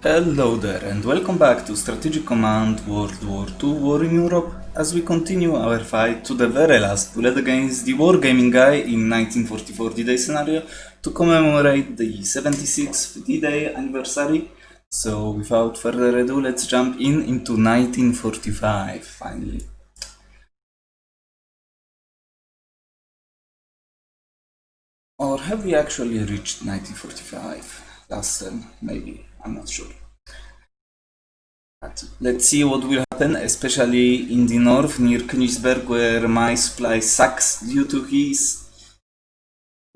Hello there and welcome back to Strategic Command WWII War in Europe as we continue our fight to the very last bullet against the Wargaming Guy in 1944 D-Day scenario to commemorate the 76th D-Day anniversary. So without further ado, let's jump into 1945 finally. Or have we actually reached 1945? Last time, maybe, I'm not sure. But let's see what will happen, especially in the north near Königsberg, where my supply sucks due to his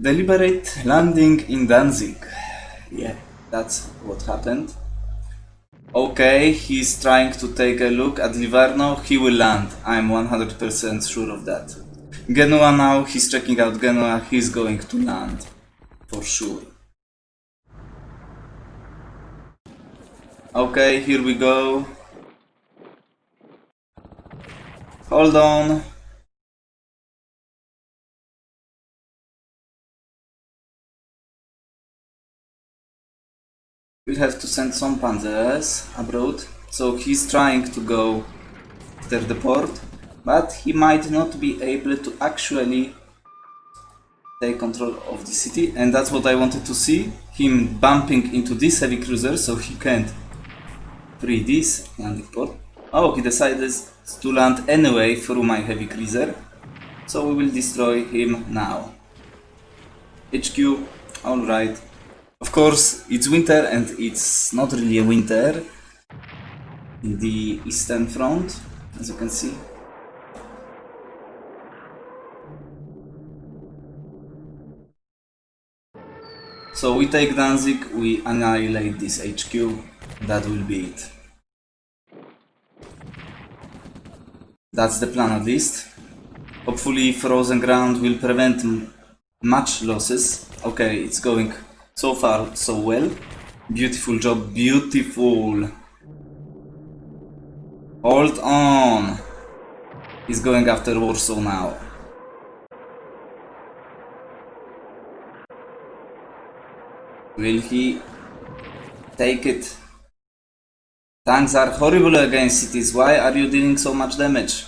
deliberate landing in Danzig. Yeah, that's what happened. Okay, he's trying to take a look at Livorno. He will land, I'm 100% sure of that. Genoa now, he's checking out Genoa, he's going to land, for sure. Okay, here we go. Hold on. We'll have to send some panzers abroad. So he's trying to go after the port, but he might not be able to actually take control of the city, and that's what I wanted to see. Him bumping into this heavy cruiser so he can't free this landing port. Oh, he decided to land anyway through my heavy cruiser, so we will destroy him now. HQ, alright. Of course, it's winter and it's not really a winter in the Eastern Front, as you can see. So we take Danzig, we annihilate this HQ, that will be it. That's the plan at least. Hopefully frozen ground will prevent much losses. Okay, it's going so far so well. Beautiful job, beautiful. Hold on. He's going after Warsaw now. Will he take it? Tanks are horrible against cities. Why are you dealing so much damage?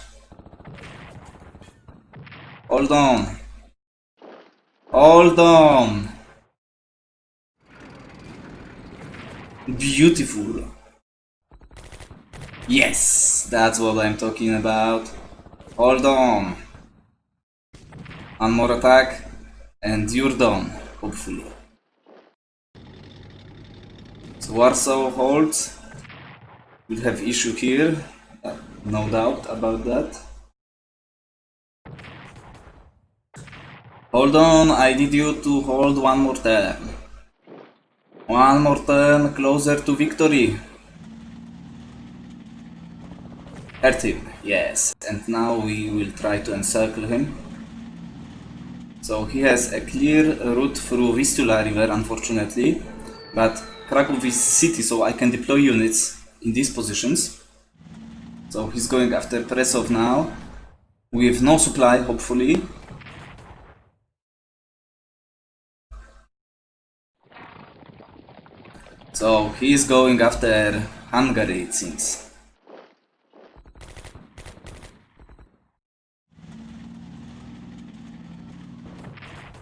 Hold on. Hold on. Beautiful. Yes, that's what I'm talking about. Hold on. One more attack and you're done, hopefully. So Warsaw holds. We'll have issue here, no doubt about that. Hold on, I need you to hold one more turn. One more turn closer to victory. Hurt him, yes. And now we will try to encircle him. So he has a clear route through Vistula River, unfortunately. But Krakow is city, so I can deploy units in these positions. So he's going after Presov now, with no supply, hopefully. So he's going after Hungary, it seems.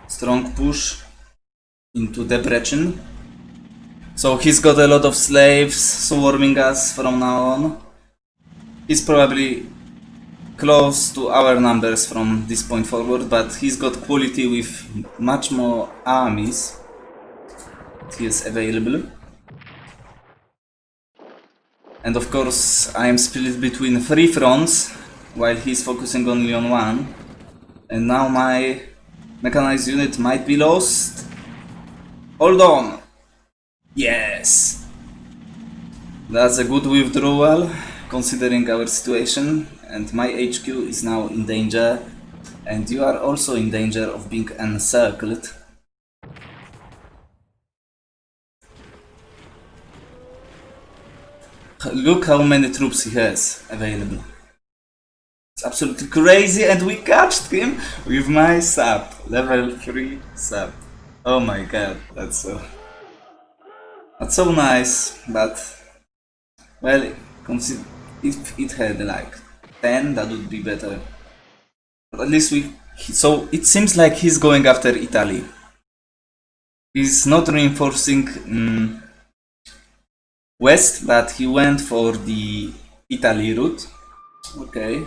Strong push into Debrecen. So he's got a lot of slaves swarming us from now on. He's probably close to our numbers from this point forward, but he's got quality with much more armies he is available. And of course I am split between 3 fronts, while he's focusing only on one. And now my mechanized unit might be lost. Hold on! Yes! That's a good withdrawal, considering our situation, and my HQ is now in danger, and you are also in danger of being encircled. Look how many troops he has available. It's absolutely crazy, and we catched him with my sap, level 3 sap. Oh my god, that's so... That's so nice, but well, if it had like 10, that would be better. But at least so it seems like he's going after Italy. He's not reinforcing west, but he went for the Italy route. Okay.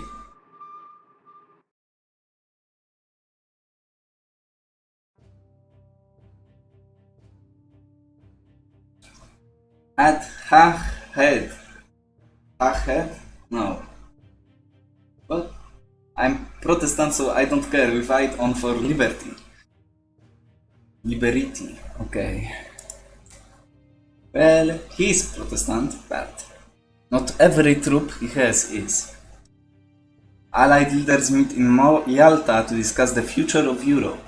At Hahed. Hahed? No. What? I'm Protestant, so I don't care. We fight on for liberty. Liberty. Okay. Well, he's Protestant, but not every troop he has is. Allied leaders meet in Yalta to discuss the future of Europe.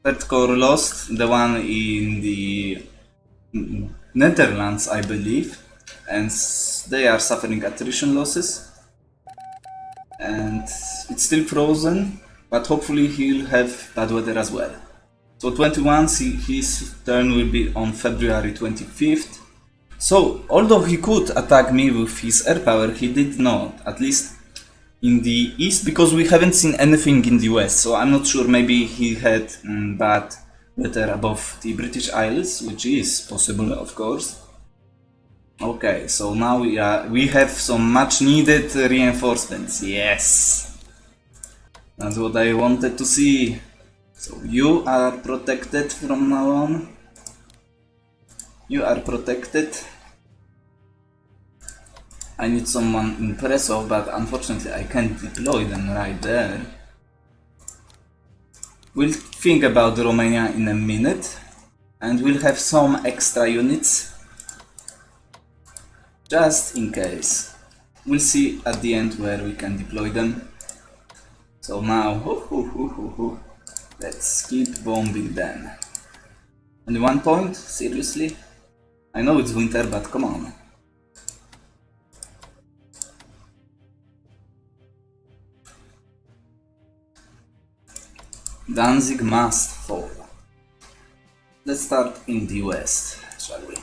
Third Corps lost, the one in the Netherlands, I believe, and they are suffering attrition losses. And it's still frozen, but hopefully he'll have bad weather as well. So 21, his turn will be on February 25th. So, although he could attack me with his air power, he did not, at least in the east, because we haven't seen anything in the west, so I'm not sure, maybe he had bad weather above the British Isles, which is possible, of course. Okay, so now we have some much needed reinforcements, yes! That's what I wanted to see. So you are protected from now on. You are protected. I need someone impressive, but unfortunately I can't deploy them right there. We'll think about Romania in a minute, and we'll have some extra units, just in case. We'll see at the end where we can deploy them. So now, let's keep bombing them. Only 1 point? Seriously? I know it's winter, but come on. Danzig must fall. Let's start in the west, shall we?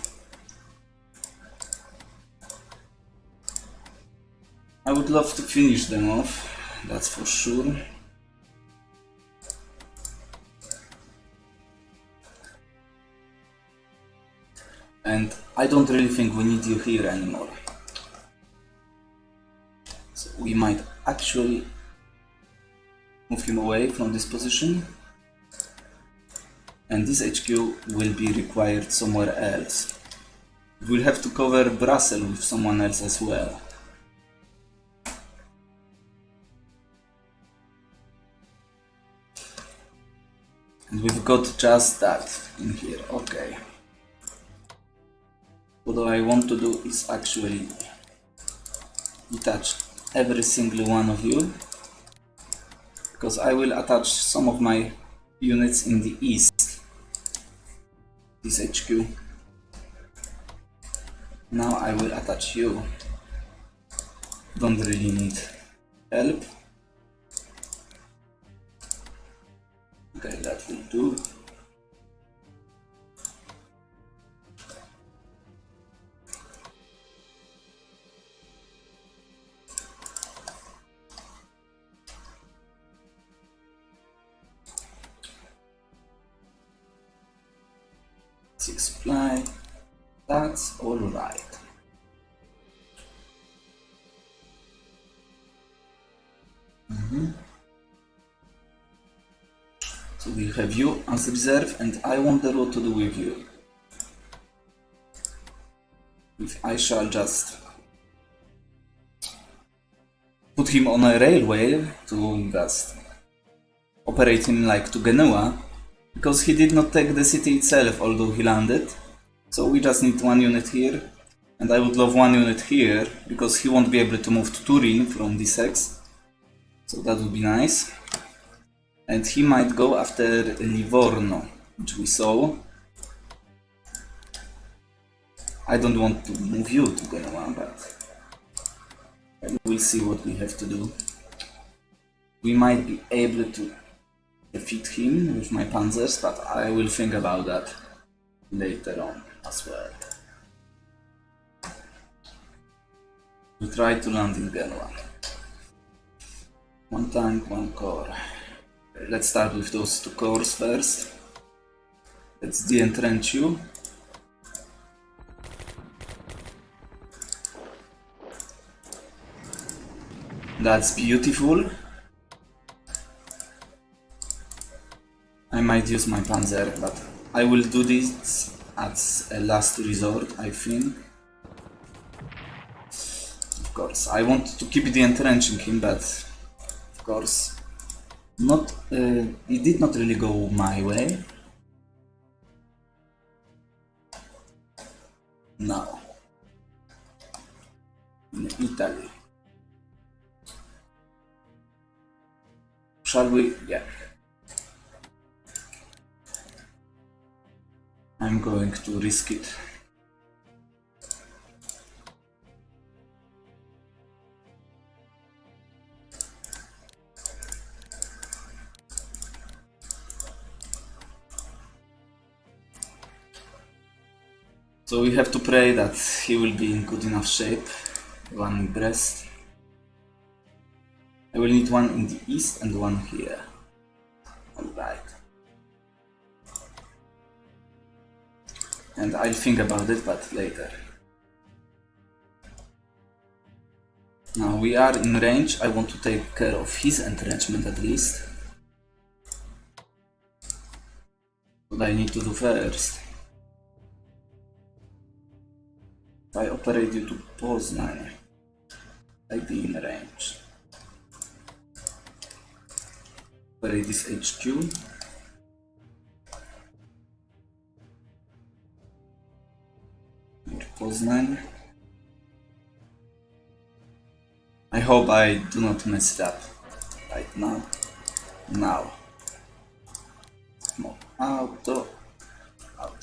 I would love to finish them off, that's for sure. And I don't really think we need you here anymore. So we might actually move him away from this position. And this HQ will be required somewhere else. We'll have to cover Brussels with someone else as well. And we've got just that in here, okay. What I want to do is actually detach every single one of you, because I will attach some of my units in the east, this HQ. Now I will attach you. Don't really need help. Okay, that will do. Supply, that's all right. So we have you as reserve, and I wonder what to do with you. If I shall just put him on a railway to just operate him like to Genoa, because he did not take the city itself, although he landed. So we just need 1 unit here, and I would love 1 unit here, because he won't be able to move to Turin from this X. So that would be nice. And he might go after Livorno, which we saw. I don't want to move you to Genoa, but we'll see what we have to do. We might be able to defeat him with my panzers, but I will think about that later on as well. We try to land in Genoa. One tank, one core. Okay, let's start with those two cores first. Let's de-entrench you. That's beautiful. I might use my panzer, but I will do this as a last resort, I think. Of course, I want to keep the entrenching him, but of course, it did not really go my way. Now, in Italy. Shall we? Yeah. I'm going to risk it. So we have to pray that he will be in good enough shape. One in Brest. I will need one in the east and one here. Alright. And I'll think about it, but later. Now we are in range. I want to take care of his entrenchment at least. What I need to do first. If I operate you to Poznan, I'd be in range. Operate this HQ. Poznan. I hope I do not mess it up right now. Now. Auto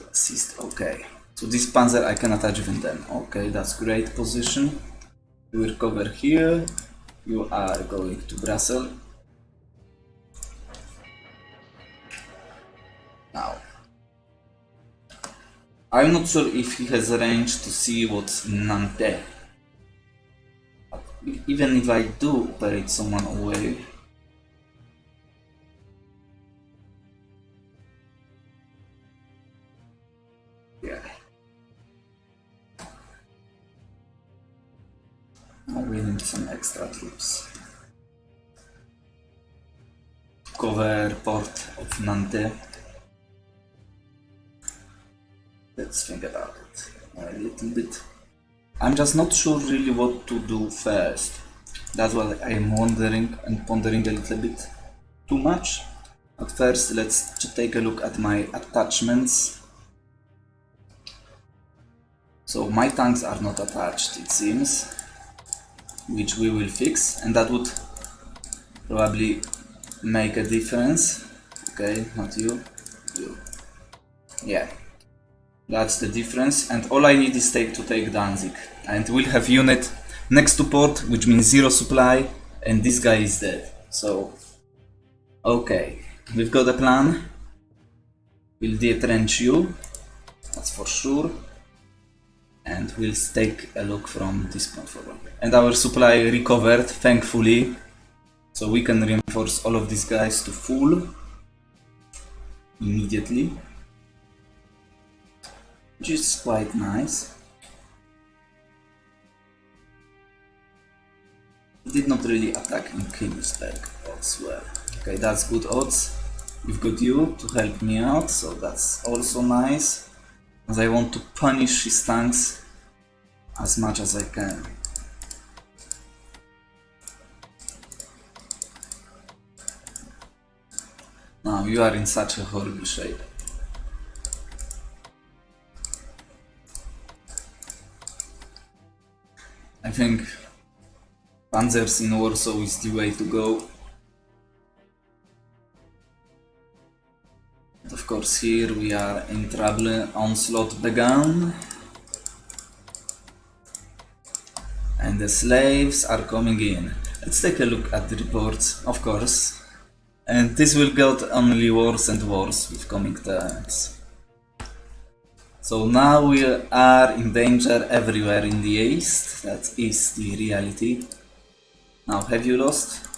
assist, okay. So this panzer I can attach even then. Okay, that's great position. You will cover here. You are going to Brussels. Now. I'm not sure if he has range to see what's in Nantes. But even if I do operate someone away, yeah. I will need some extra troops to cover port of Nantes. Let's think about it a little bit. I'm just not sure really what to do first. That's what I'm wondering and pondering a little bit too much. At first, let's take a look at my attachments. So my tanks are not attached, it seems, which we will fix, and that would probably make a difference. Okay, not you, you. Yeah. That's the difference, and all I need is to take Danzig, and we'll have unit next to port, which means zero supply, and this guy is dead. So, okay, we've got a plan. We'll de-entrench you, that's for sure, and we'll take a look from this point forward. And our supply recovered, thankfully, so we can reinforce all of these guys to full immediately. Which is quite nice. Did not really attack in Königsberg as well. Okay, that's good odds. We've got you to help me out, so that's also nice. As I want to punish his tanks as much as I can. Now you are in such a horrible shape. I think panzers in Warsaw is the way to go. But of course here we are in trouble. Onslaught began. And the slaves are coming in. Let's take a look at the reports, of course. And this will get only worse and worse with coming turns. So now we are in danger everywhere in the east. That is the reality. Now, have you lost?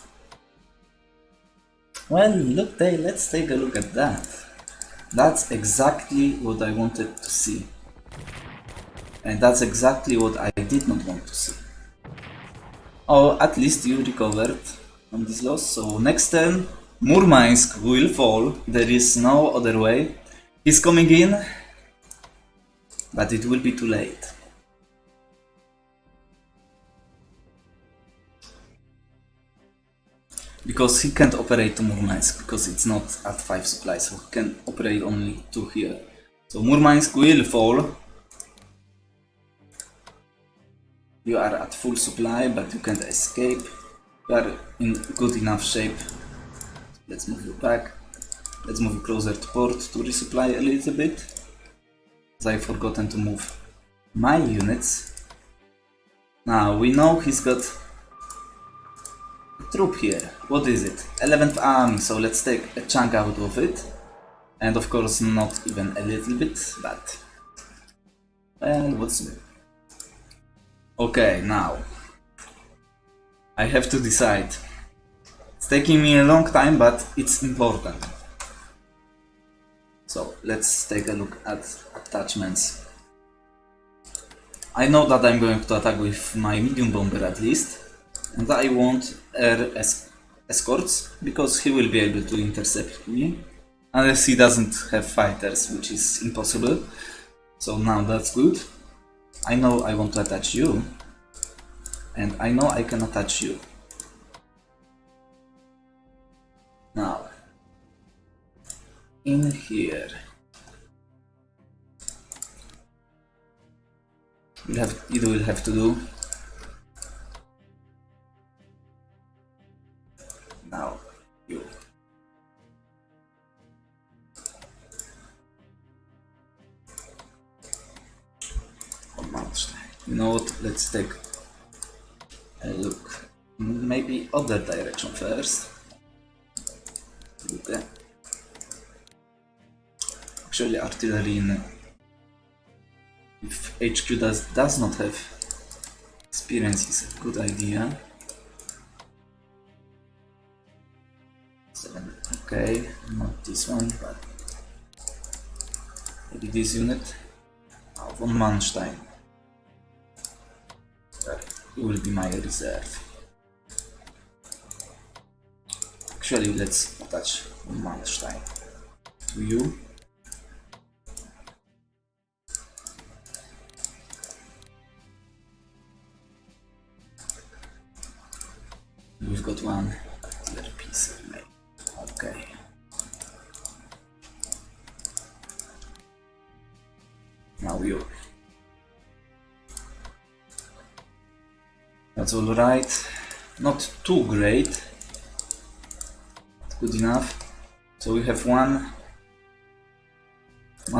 Well, let's take a look at that. That's exactly what I wanted to see. And that's exactly what I did not want to see. Oh, at least you recovered from this loss. So next turn, Murmansk will fall. There is no other way. He's coming in, but it will be too late. Because he can't operate to Murmansk, because it's not at 5 supplies, so he can operate only 2 here. So Murmansk will fall. You are at full supply, but you can't escape. You are in good enough shape. Let's move you back. Let's move you closer to port to resupply a little bit. As I've forgotten to move my units. Now we know he's got a troop here. What is it? 11th army, so let's take a chunk out of it. And of course not even a little bit, but well, what's new? Okay, now I have to decide. It's taking me a long time, but it's important. So let's take a look at attachments. I know that I'm going to attack with my medium bomber at least, and I want air escorts because he will be able to intercept me unless he doesn't have fighters, which is impossible. So now that's good. I know I want to attach you, and I know I can attach you. Now, in here, it will have to do. Now, you. You know what? Let's take a look. Maybe other direction first. Okay. Actually, artillery in if HQ does not have experience is a good idea. 7. Okay, not this one, but maybe this unit. Von Manstein. It will be my reserve. Actually, let's attach Manstein to you. We've got one artillery piece made. Okay. Now you. That's alright. Not too great. Good enough. So we have one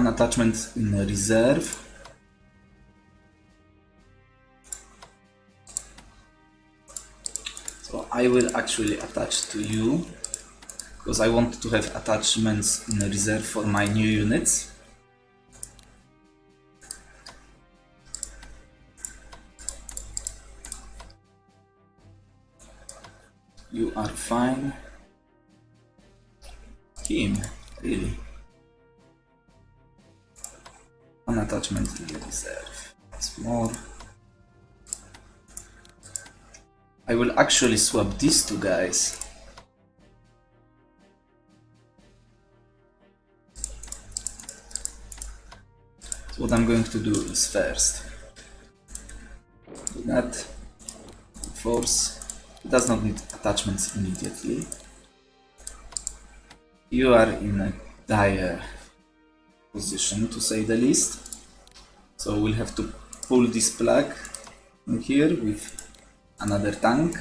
attachment in reserve. So I will actually attach to you because I want to have attachments in reserve for my new units. You are fine. Him, really. One attachment in the reserve. That's more. I will actually swap these two guys. So what I'm going to do is first do that. Force. It does not need attachments immediately. You are in a dire position, to say the least. So we'll have to pull this plug in here with another tank.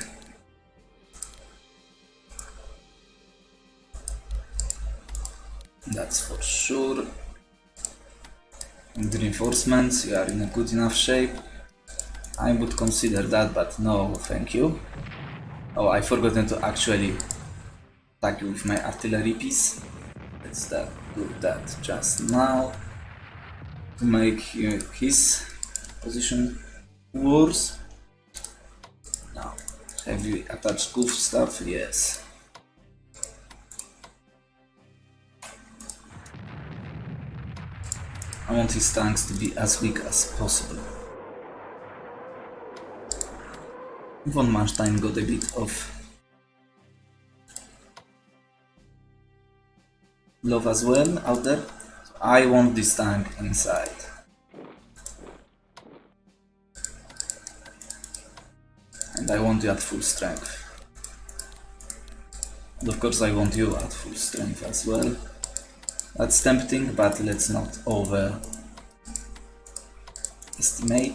That's for sure. And reinforcements, you are in a good enough shape. I would consider that, but no, thank you. Oh, I forgot to actually attack you with my artillery piece. Let's do that just now. to make his position worse. Now, have you attached goof stuff? Yes. I want his tanks to be as weak as possible. Von Manstein got a bit of love as well out there. So I want this tank inside. And I want you at full strength. And of course I want you at full strength as well. That's tempting, but let's not overestimate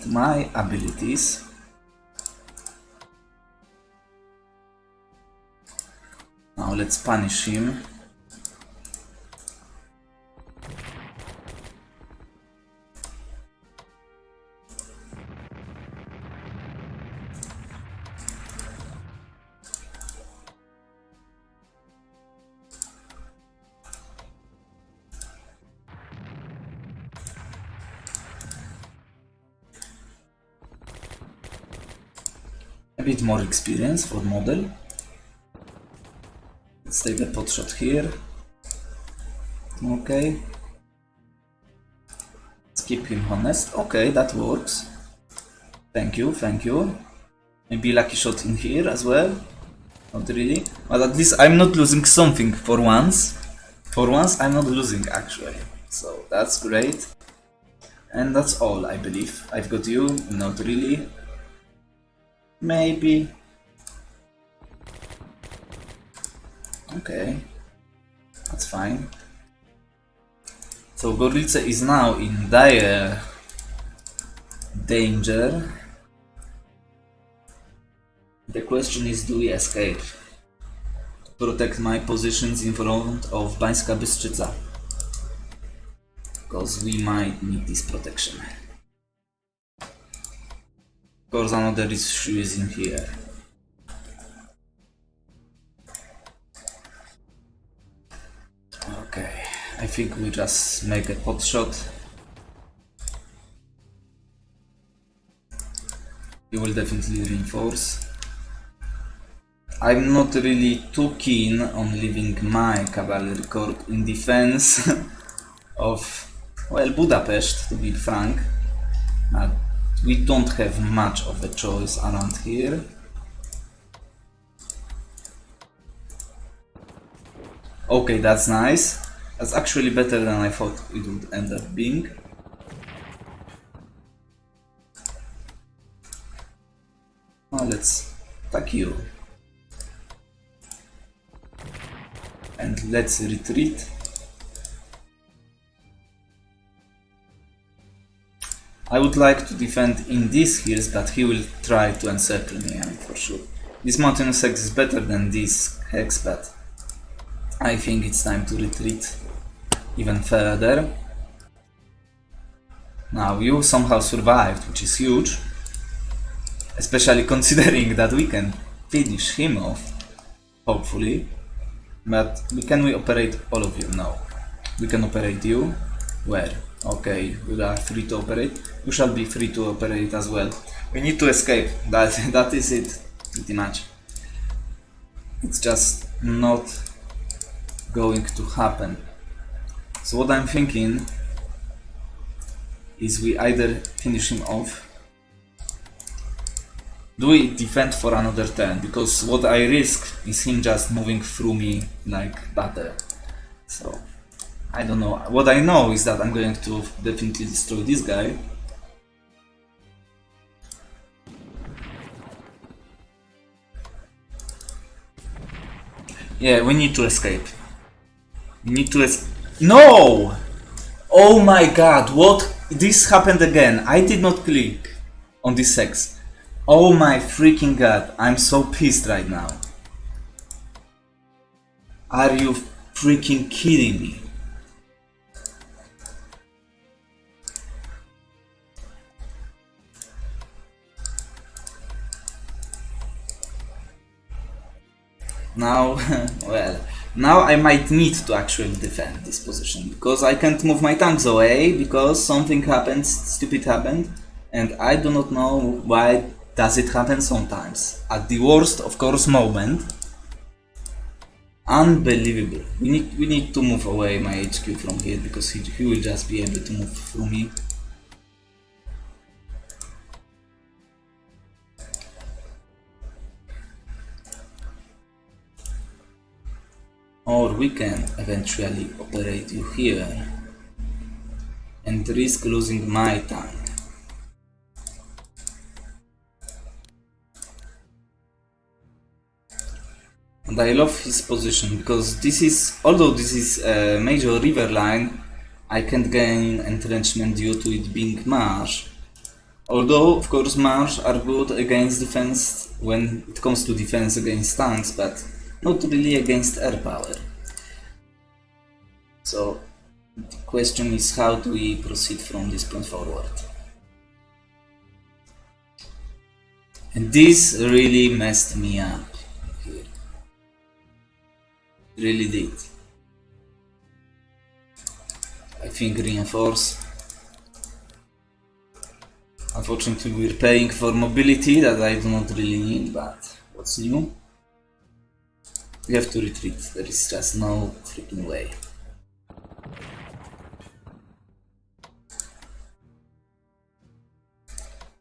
my abilities. Now let's punish him. A bit more experience for model. Let's take a pot shot here. Okay. Let's keep him honest. Okay, that works. Thank you, thank you. Maybe lucky shot in here as well. Not really. But at least I'm not losing something for once. For once I'm not losing actually. So that's great. And that's all, I believe. I've got you, not really. Maybe. Okay. That's fine. So Gorlice is now in dire danger. The question is, do we escape? Protect my positions in front of Bańska Bystrzyca. Because we might need this protection. Of course, another issue is in here. Okay, I think we just make a pot shot. He will definitely reinforce. I'm not really too keen on leaving my cavalry corps in defense of, well, Budapest, to be frank. But we don't have much of a choice around here. Okay, that's nice. That's actually better than I thought it would end up being. Now let's attack you. And let's retreat. I would like to defend in these hills, but he will try to encircle me, I'm for sure. This mountainous hex is better than this hex, but I think it's time to retreat even further. Now you somehow survived, which is huge. Especially considering that we can finish him off, hopefully. But can we operate all of you? No. We can operate you. Where? Okay, you are free to operate. You shall be free to operate as well. We need to escape. That is it, pretty much. It's just not going to happen. So what I'm thinking is we either finish him off. Do we defend for another turn? Because what I risk is him just moving through me like butter. So I don't know. What I know is that I'm going to definitely destroy this guy. Yeah, we need to escape. We need to No! Oh my god, what? This happened again. I did not click on this hex. Oh my freaking god, I'm so pissed right now. Are you freaking kidding me? Now, well, Now I might need to actually defend this position, because I can't move my tanks away, because something happened, stupid happened, and I do not know why does it happen sometimes. At the worst, of course, moment. Unbelievable. We need to move away my HQ from here, because he will just be able to move through me. Or we can eventually operate you here and risk losing my tank. And I love his position, because this is, although this is a major river line, I can't gain entrenchment due to it being marsh. Although, of course, marsh are good against defense when it comes to defense against tanks, but not really against air power. So the question is, how do we proceed from this point forward? And this really messed me up here. Really did. I think reinforce. Unfortunately, we're paying for mobility that I do not really need, but what's new? We have to retreat. There is just no freaking way.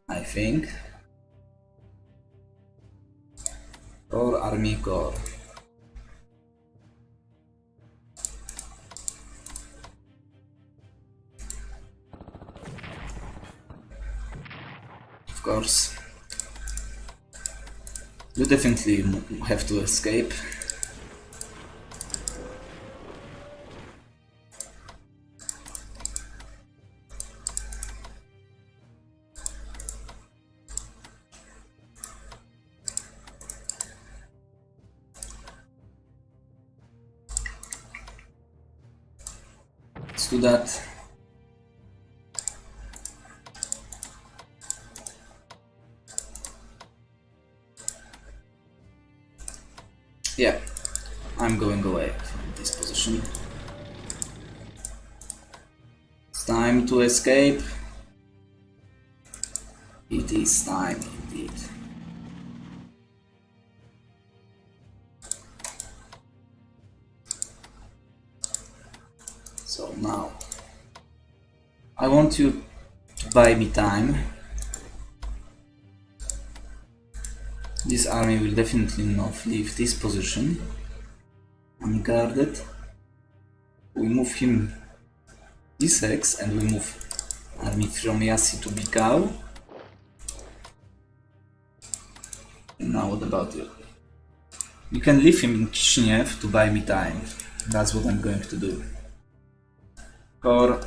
I think. Or Army Corps. Of course. You definitely have to escape. Let's do that. Yeah, I'm going away from this position. It's time to escape. It is time indeed. So now, I want you to buy me time. This army will definitely not leave this position unguarded. We move him this X and we move army from Yassi to Bikau. And now what about you? You can leave him in Kishinev to buy me time. That's what I'm going to do. Or,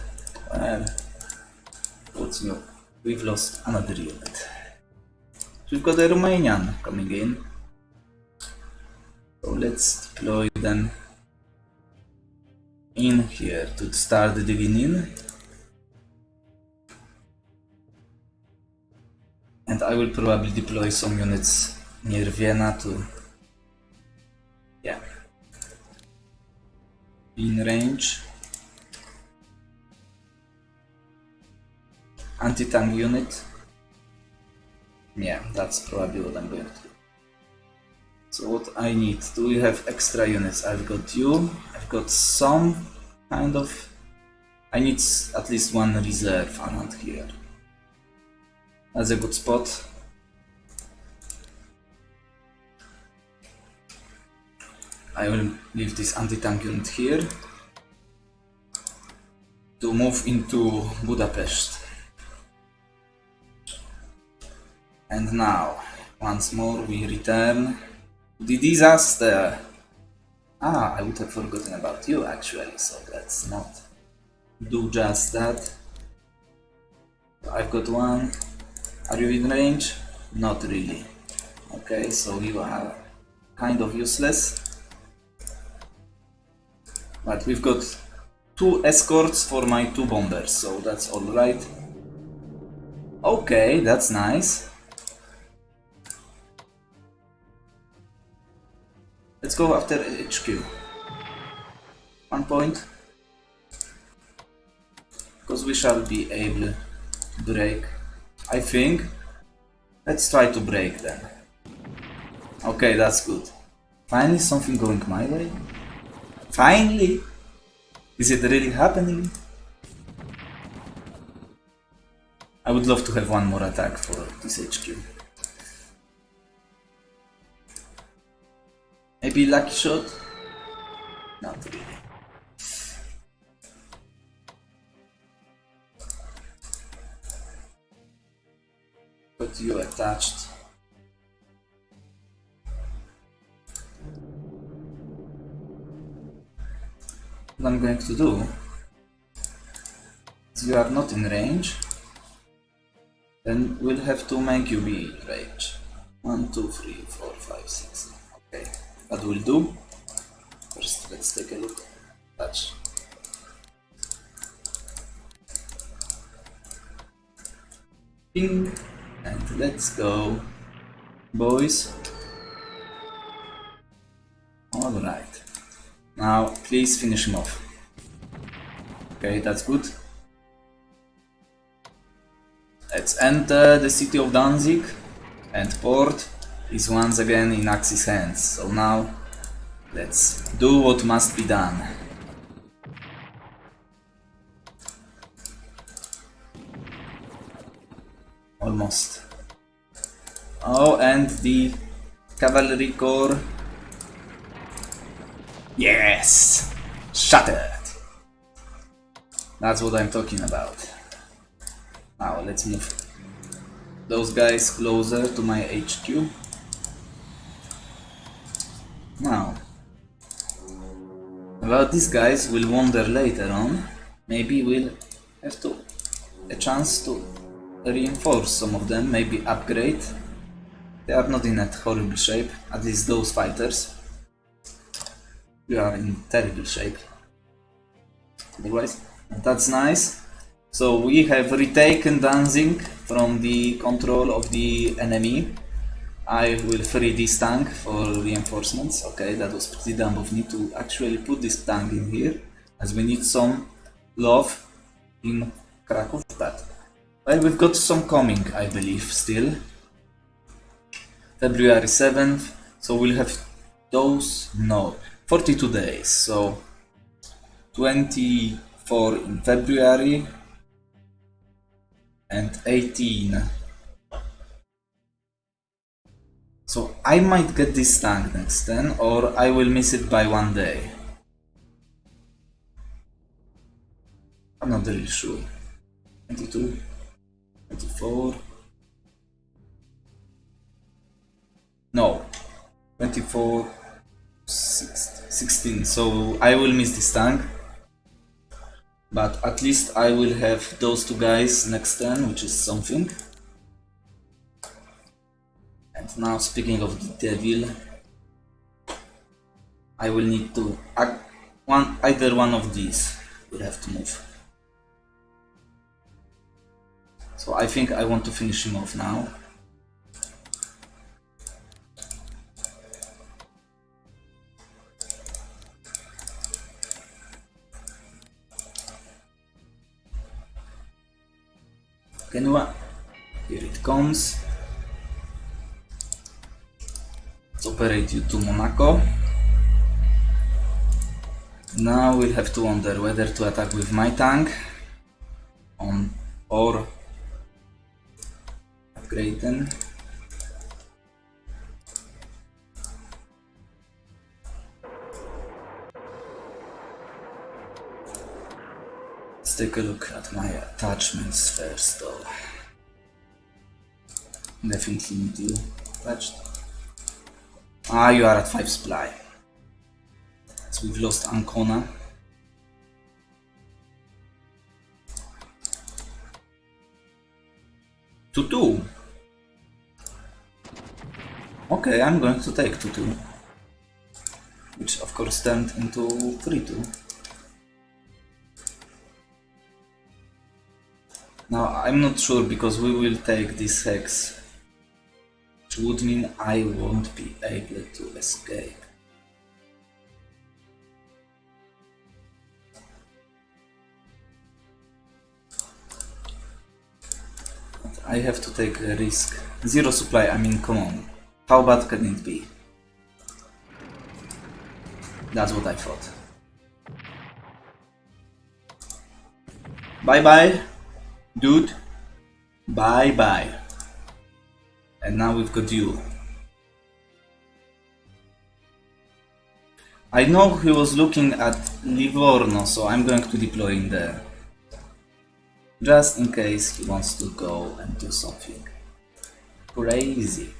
well, what's new? We've lost another unit. We've got a Romanian coming in. So let's deploy them in here to start digging in. And I will probably deploy some units near Vienna to, yeah, be in range. Anti-tank unit. Yeah, that's probably what I'm going to do. So what I need, do we have extra units? I've got you, I've got some kind of, I need at least one reserve around here. That's a good spot. I will leave this anti-tank unit here to move into Budapest. And now, once more, we return to the disaster. Ah, I would have forgotten about you actually, so let's not do just that. I've got one. Are you in range? Not really. Okay, so you are kind of useless. But we've got 2 escorts for my 2 bombers, so that's alright. Okay, that's nice. Let's go after HQ. 1 point. Because we shall be able to break, I think. Let's try to break then. Okay, that's good. Finally something going my way. Finally! Is it really happening? I would love to have one more attack for this HQ. Maybe lucky shot? Not really. But you attached. What I'm going to do is you are not in range, then we'll have to make you be in range. 1, 2, 3, 4, 5, 6. Okay, that will do. First, let's take a look. Touch. Ping. And let's go, boys. Alright. Now, please finish him off. Okay, that's good. Let's enter the city of Danzig, and port is once again in Axis hands. So now, let's do what must be done. Almost. Oh, and the cavalry corps. Yes! Shattered! That's what I'm talking about. Now let's move those guys closer to my HQ. Now, about these guys we'll wonder later on. Maybe we'll have a chance to reinforce some of them, maybe upgrade. They are not in that horrible shape, at least those fighters. We are in terrible shape. Otherwise, that's nice. So we have retaken Danzig from the control of the enemy. I will free this tank for reinforcements. Okay, that was pretty dumb of me to actually put this tank in here, as we need some love in Krakow. But well, we've got some coming, I believe, still. February 7th, so we'll have those, no, 42 days, so 24 in February and 18. So I might get this tank next then, or I will miss it by 1 day. I'm not really sure. 22, 24. No, 24, 16, so I will miss this tank. But at least I will have those two guys next turn, which is something. And now, speaking of the devil, I will need to either one of these will have to move. So I think I want to finish him off now. Genoa, here it comes. Let's operate you to Monaco. Now we'll have to wonder whether to attack with my tank or upgrade them. Let's take a look at my attachments first though. Definitely need you attached. Ah, you are at 5 supply. So we've lost Ancona. To 2. Okay, I'm going to take 2-2. Which of course turned into 3-2. Now I'm not sure because we will take this hex, which would mean I won't be able to escape. I have to take a risk. 0 supply, I mean, come on. How bad can it be? That's what I thought. Bye bye, dude. Bye bye. And now we've got you. I know he was looking at Livorno, so I'm going to deploy in there. Just in case he wants to go and do something crazy.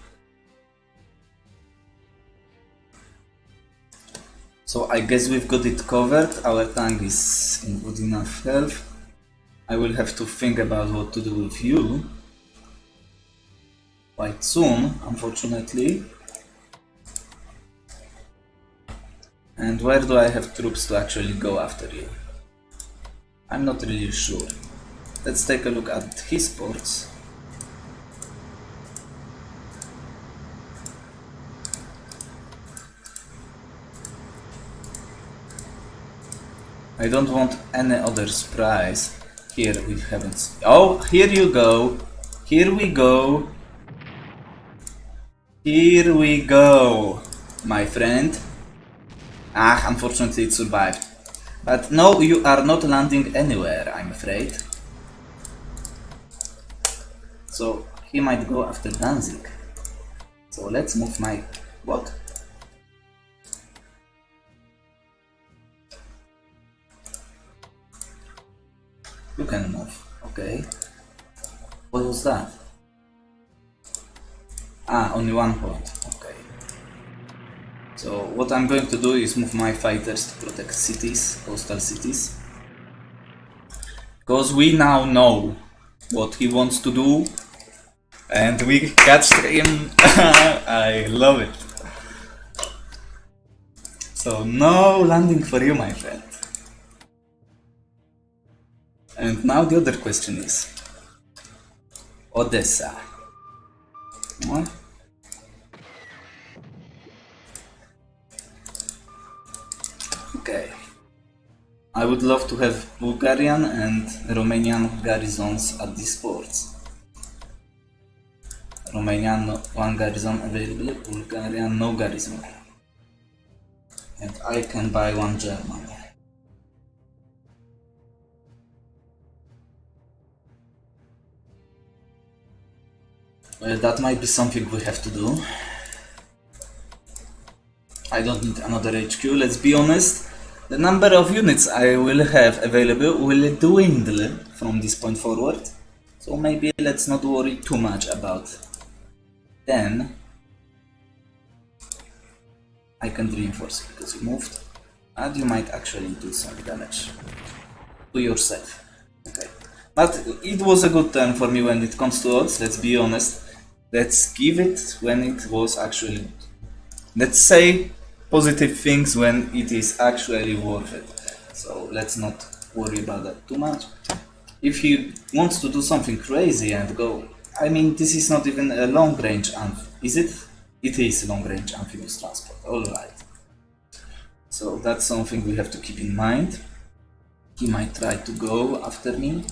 So I guess we've got it covered. Our tank is in good enough health. I will have to think about what to do with you quite soon, unfortunately. And where do I have troops to actually go after you? I'm not really sure. Let's take a look at his ports. I don't want any other surprise. Here we haven't. Oh, here you go. Here we go. Here we go, my friend. Ah, unfortunately it survived. But no, you are not landing anywhere, I'm afraid. So he might go after Danzig. So let's move my... what? You can move, okay. What was that? Ah, only 1 point, okay. So what I'm going to do is move my fighters to protect cities, coastal cities. Because we now know what he wants to do. And we catch him. I love it. So no landing for you, my friend. And now the other question is Odessa. What? Okay. I would love to have Bulgarian and Romanian garrisons at these ports. Romanian 1 garrison available, Bulgarian no garrison. And I can buy 1 German. Well, that might be something we have to do. I don't need another HQ, let's be honest. The number of units I will have available will dwindle from this point forward. So maybe let's not worry too much about. Then I can reinforce it because you moved. And you might actually do some damage to yourself. Okay. But it was a good turn for me when it comes to odds, let's be honest. Let's give it when it was actually... let's say positive things when it is actually worth it. So let's not worry about that too much. If he wants to do something crazy and go... I mean, this is not even a long range is it? It is long range amphibious transport, alright. So that's something we have to keep in mind. He might try to go after me.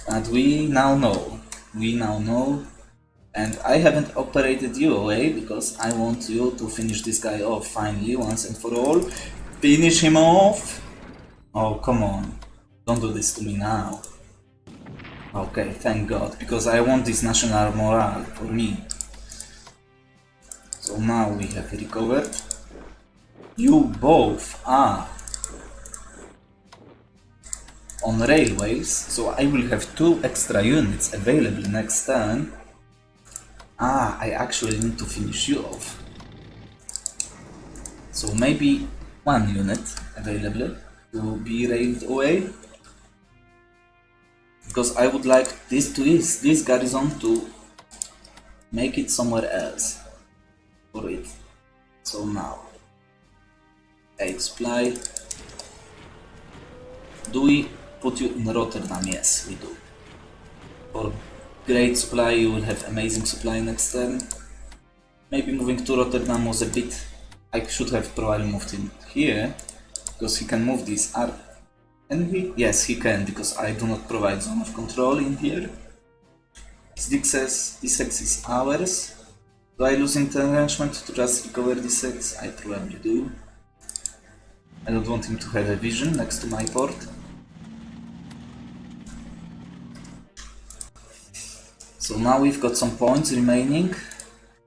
And we now know. And I haven't operated you away because I want you to finish this guy off finally once and for all. Finish him off! Oh, come on. Don't do this to me now. Okay, thank God, because I want this national morale for me. So now we have recovered. You both are on railways, so I will have 2 extra units available next turn. Ah, I actually need to finish you off. So maybe 1 unit available to be railed away. Because I would like this garrison to make it somewhere else for it. So now, 8 supply. Do we put you in Rotterdam? Yes, we do. For great supply, you will have amazing supply next turn. Maybe moving to Rotterdam was a bit... I should have probably moved him here, because he can move this And yes, he can, because I do not provide zone of control in here. This X is ours. Do I lose entrenchment to just recover this X? I probably do. I don't want him to have a vision next to my port. So now we've got some points remaining.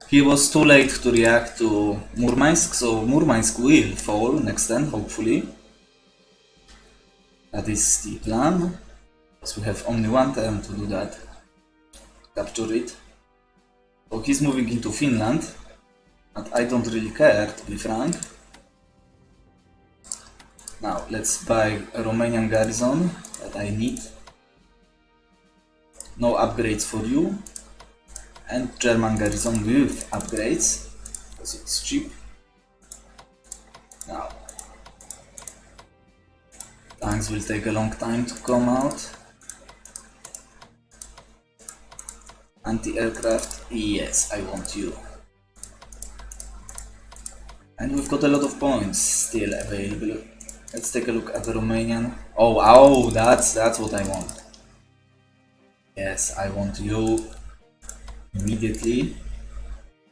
He was too late to react to Murmansk, so Murmansk will fall next turn, hopefully. That is the plan, because we have only one turn to do that. Capture it. So he's moving into Finland, but I don't really care, to be frank. Now let's buy a Romanian garrison that I need. No upgrades for you. And German garrison with upgrades, because it's cheap. Now, tanks will take a long time to come out. Anti-aircraft, yes, I want you. And we've got a lot of points still available. Let's take a look at the Romanian. Oh, that's what I want. Yes, I want you. Immediately.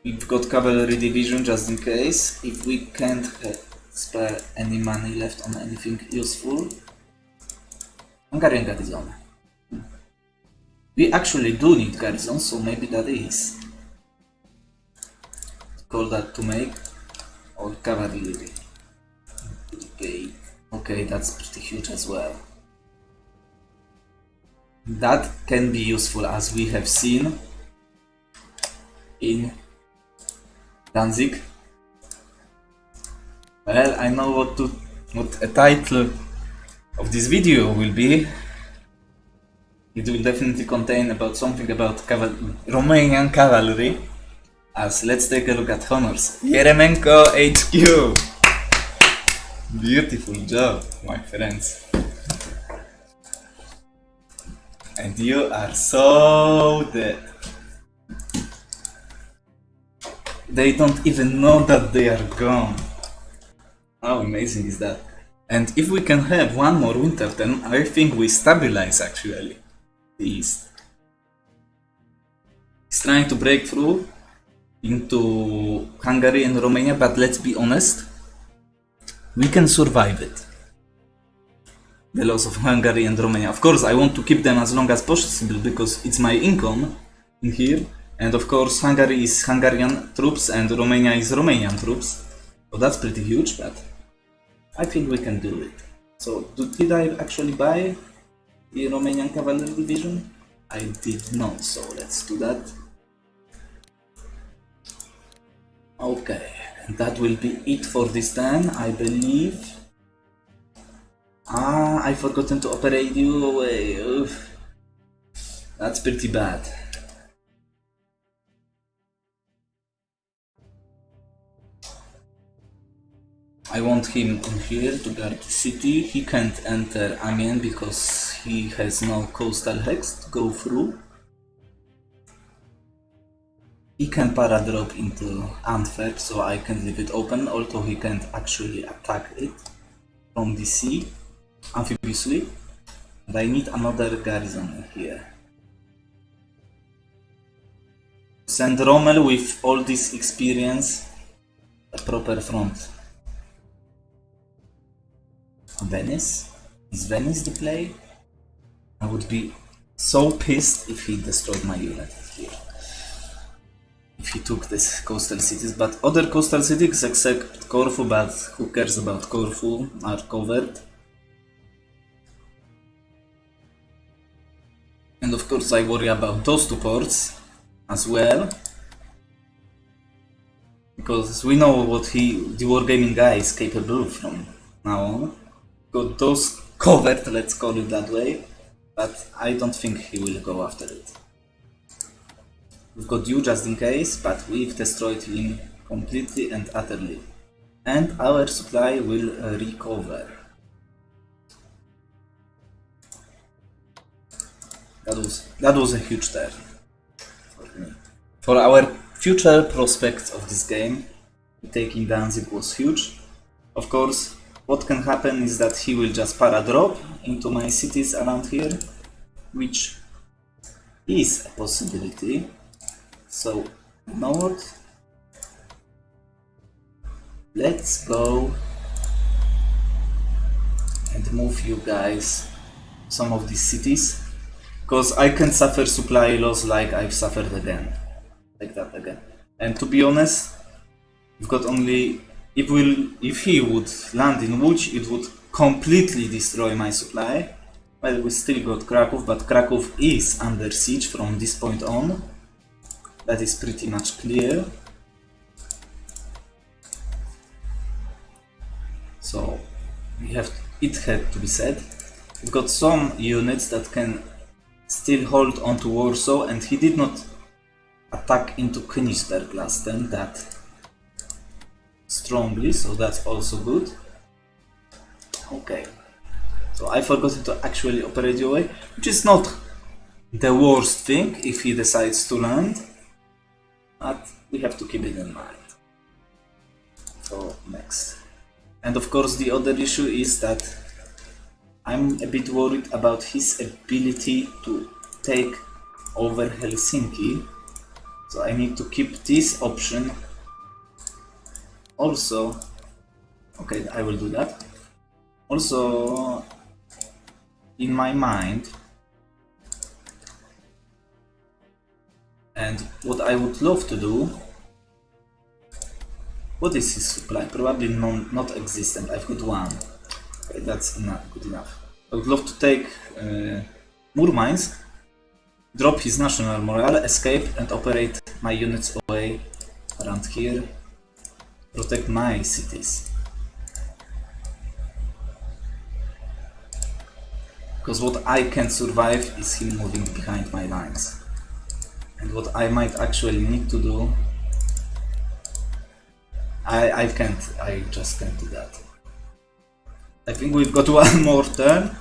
We've got cavalry division just in case, if we can't spare any money left on anything useful. Hungarian garrison. We actually do need garrison, so maybe that is. Call that to make. Or cavalry. Okay, that's pretty huge as well. That can be useful, as we have seen in Danzig. Well, I know what a title of this video will be. It will definitely contain something about Romanian cavalry. As let's take a look at honors. Yeremenko HQ. Beautiful job, my friends. And you are so dead. They don't even know that they are gone. How amazing is that? And if we can have one more winter, then I think we stabilize actually the East. He's trying to break through into Hungary and Romania, but let's be honest, we can survive it. The loss of Hungary and Romania. Of course, I want to keep them as long as possible because it's my income in here. And of course, Hungary is Hungarian troops and Romania is Romanian troops. So that's pretty huge, but I think we can do it. So, did I actually buy the Romanian cavalry division? I did not, so let's do that. Okay, and that will be it for this time, I believe. I forgotten to operate you away. Oof. That's pretty bad. I want him in here to guard the city. He can't enter Amiens because he has no coastal hex to go through. He can paradrop into Antwerp, so I can leave it open, although he can't actually attack it from the sea amphibiously. And I need another garrison here. Send Rommel with all this experience a proper front. Venice? Is Venice the play? I would be so pissed if he destroyed my unit here. If he took these coastal cities, but other coastal cities except Corfu, but who cares about Corfu, are covered. And of course I worry about those two ports as well. Because we know what the Wargaming Guy is capable of from now on. Got those covered, let's call it that way, but I don't think he will go after it. We've got you just in case, but we've destroyed him completely and utterly. And our supply will recover. That was a huge turn for me. For our future prospects of this game, taking Danzig was huge. Of course, what can happen is that he will just para-drop into my cities around here, which is a possibility. So north, let's go and move you guys some of these cities, because I can suffer supply loss like I've suffered again, like that again. And to be honest, we've got only, if he would land in Łódź, it would completely destroy my supply. Well, we still got Krakow, but Krakow is under siege from this point on. That is pretty much clear. So it had to be said. We've got some units that can still hold on to Warsaw, and he did not attack into Königsberg last time that strongly, so that's also good. Okay, so I forgot to actually operate your way, which is not the worst thing if he decides to land, but we have to keep it in mind. So next. And of course the other issue is that I'm a bit worried about his ability to take over Helsinki, so I need to keep this option. Also, okay, I will do that. Also, in my mind, and what I would love to do, what is his supply? Probably not existent. I've got one. Okay, that's good enough. I would love to take Murmansk, drop his national morale, escape and operate my units away around here, protect my cities. Because what I can't survive is him moving behind my lines. And what I might actually need to do, I just can't do that. I think we've got one more turn.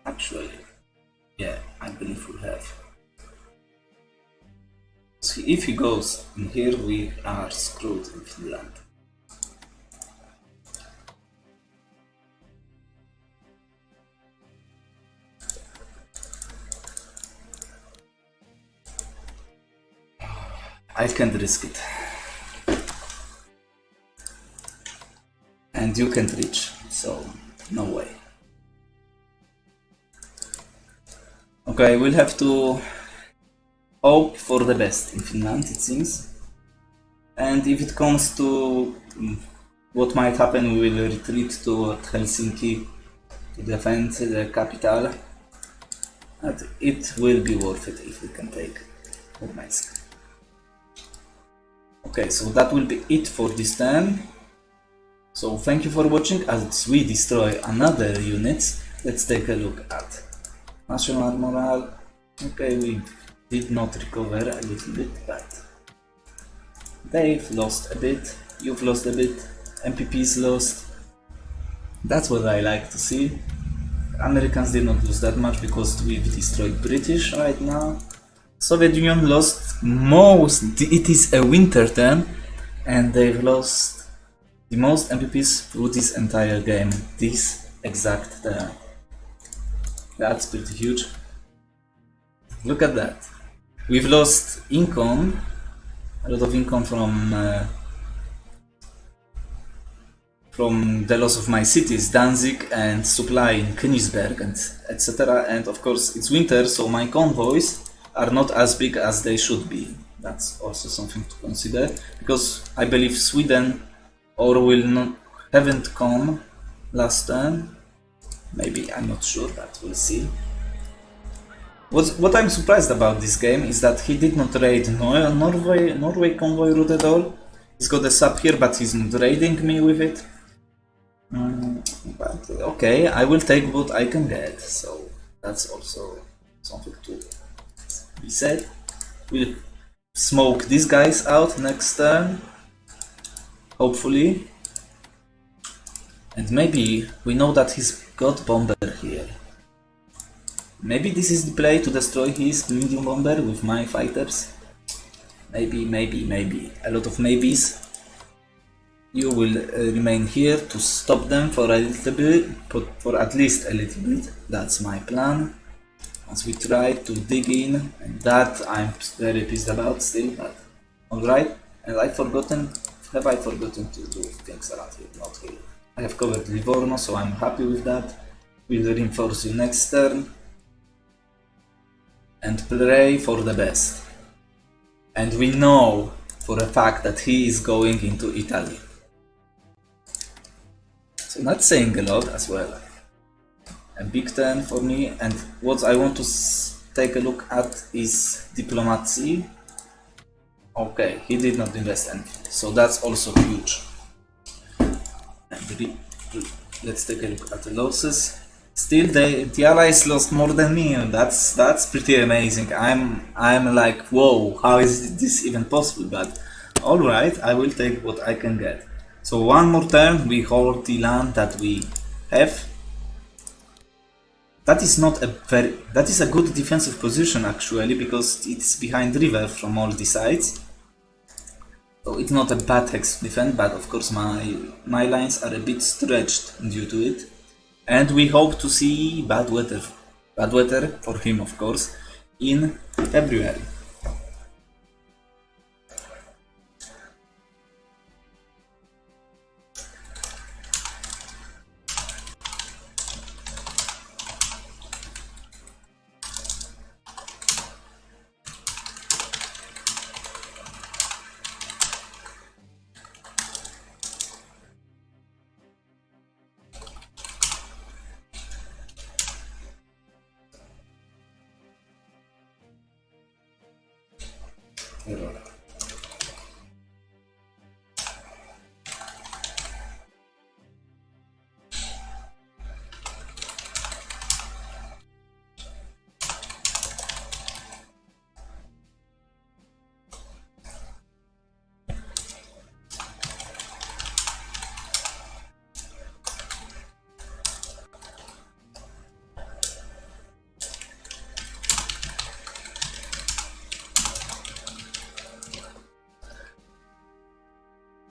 Actually, yeah, I believe we have. So if he goes in here, we are screwed in Finland. I can't risk it. And you can't reach, so no way. Okay, we'll have to hope for the best in Finland, it seems. And if it comes to what might happen, we will retreat to Helsinki to defend the capital. And it will be worth it if we can take Murmansk. Okay, so that will be it for this turn. So thank you for watching as we destroy another unit. Let's take a look at national morale. Okay, we did not recover a little bit, but they've lost a bit, you've lost a bit, MPP's lost. That's what I like to see. Americans did not lose that much because we've destroyed British right now. Soviet Union lost most, it is a winter turn, and they've lost the most MPPs through this entire game, this exact turn. That's pretty huge. Look at that. We've lost income, a lot of income from the loss of my cities, Danzig, and supply in Königsberg, and etc. And of course it's winter, so my convoys are not as big as they should be. That's also something to consider, because I believe Sweden haven't come last turn. Maybe, I'm not sure, but we'll see. What I'm surprised about this game is that he did not raid Norway convoy route at all. He's got a sub here, but he's not raiding me with it. But okay, I will take what I can get, so that's also something to be said. We'll smoke these guys out next turn, hopefully. And maybe we know that he's got bomber here. Maybe this is the play to destroy his medium bomber with my fighters. Maybe. A lot of maybes. you will remain here to stop them for a little bit, for at least a little bit. That's my plan. As we try to dig in, and that I'm very pissed about still, but alright. And have I forgotten to do things around here? Not here. I have covered Livorno, so I'm happy with that. We'll reinforce you next turn. And pray for the best. And we know for a fact that he is going into Italy. So that's saying a lot as well. A big 10 for me, and what I want to take a look at is diplomacy. Okay, he did not invest anything, so that's also huge. And let's take a look at the losses. Still, the allies lost more than me, and that's pretty amazing. I'm like, whoa, how is this even possible? But all right, I will take what I can get. So one more turn, we hold the land that we have. That is a good defensive position actually, because it's behind river from all the sides. So it's not a bad hex to defend, but of course my lines are a bit stretched due to it. And we hope to see bad weather for him of course, in February.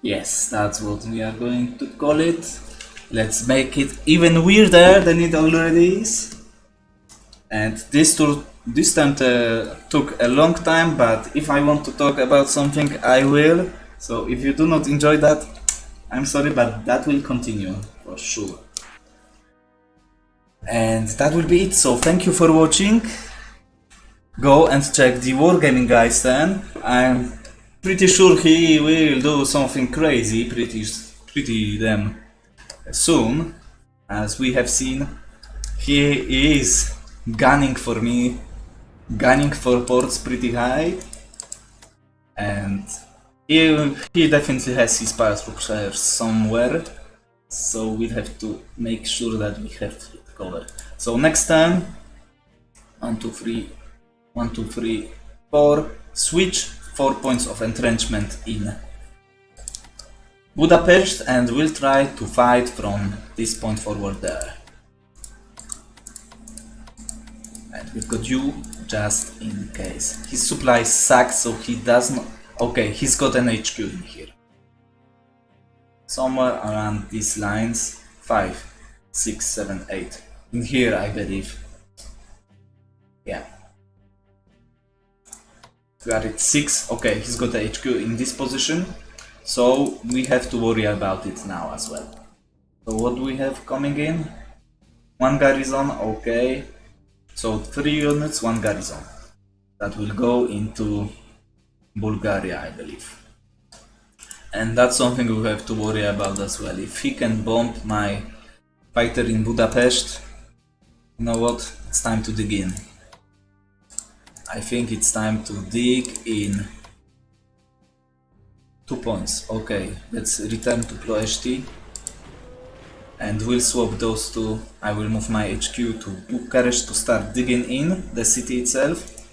Yes, that's what we are going to call it. Let's make it even weirder than it already is. And this time took a long time, but if I want to talk about something, I will. So if you do not enjoy that, I'm sorry, but that will continue for sure. And that will be it. So thank you for watching. Go and check the Wargaming Guy stand. I'm pretty sure he will do something crazy pretty damn soon. As we have seen, he is gunning for me, gunning for ports pretty high, and he definitely has his paratroopers somewhere, so we have to make sure that we have it covered. So next time, 1, 2, 3, 1, 2, 3, 4, switch 4 points of entrenchment in Budapest, and we'll try to fight from this point forward there. And we've got you just in case. His supplies suck, so he does not. Okay, he's got an HQ in here. Somewhere around these lines. 5, 6, 7, 8. In here, I believe. Yeah. We are at 6. Okay, he's got a HQ in this position. So we have to worry about it now as well. So what do we have coming in? 1 garrison, okay. So 3 units, 1 garrison. That will go into Bulgaria, I believe. And that's something we have to worry about as well. If he can bomb my fighter in Budapest, you know what? It's time to dig in. I think it's time to dig in. 2 points. Okay, let's return to Ploiești. And we'll swap those two. I will move my HQ to Bucharest to start digging in the city itself.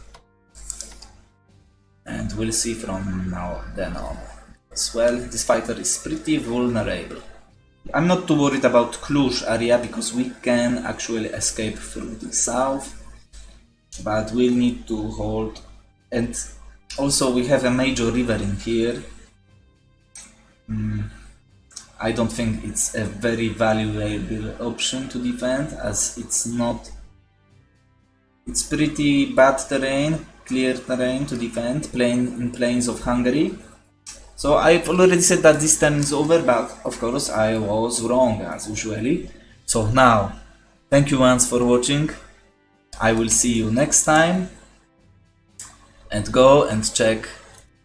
And we'll see from now then on. As well, this fighter is pretty vulnerable. I'm not too worried about Cluj area because we can actually escape through the south. But we'll need to hold. And also we have a major river in here. I don't think it's a very valuable option to defend, as it's not. It's pretty bad terrain, clear terrain to defend, in plains of Hungary. So I've already said that this turn is over, but of course I was wrong as usually. So now, thank you once for watching. I will see you next time. And go and check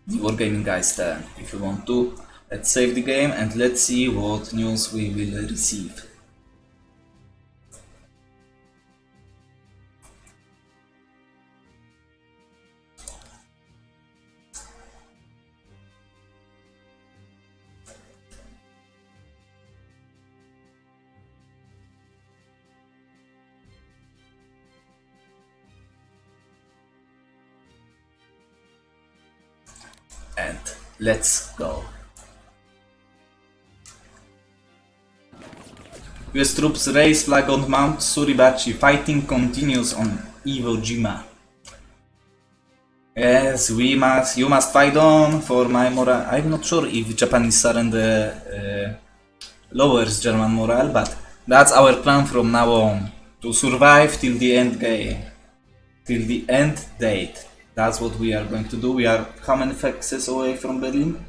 the Wargaming Guy's turn if you want to. Let's save the game and let's see what news we will receive. And let's go. US troops raise flag on Mount Suribachi. Fighting continues on Iwo Jima. Yes, you must fight on for my morale. I'm not sure if Japanese surrender lowers German morale, but that's our plan from now on. To survive till the end game. Till the end date. That's what we are going to do. We are how many hexes away from Berlin?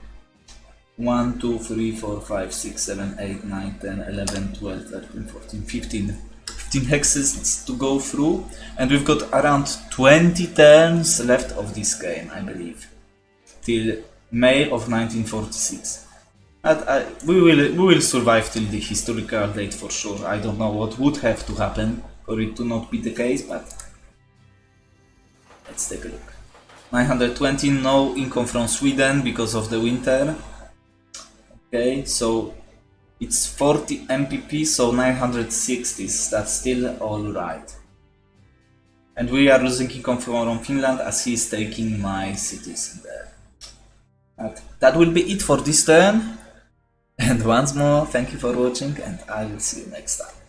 1, 2, 3, 4, 5, 6, 7, 8, 9, 10, 11, 12, 13, 14, 15. 15 hexes to go through. And we've got around 20 turns left of this game, I believe. Till May of 1946. But we will survive till the historical date for sure. I don't know what would have to happen for it to not be the case, but let's take a look. 920, no income from Sweden because of the winter. Okay, so it's 40 MPP, so 960s, that's still alright. And we are losing income from Finland as he is taking my cities there. But that will be it for this turn. And once more, thank you for watching and I will see you next time.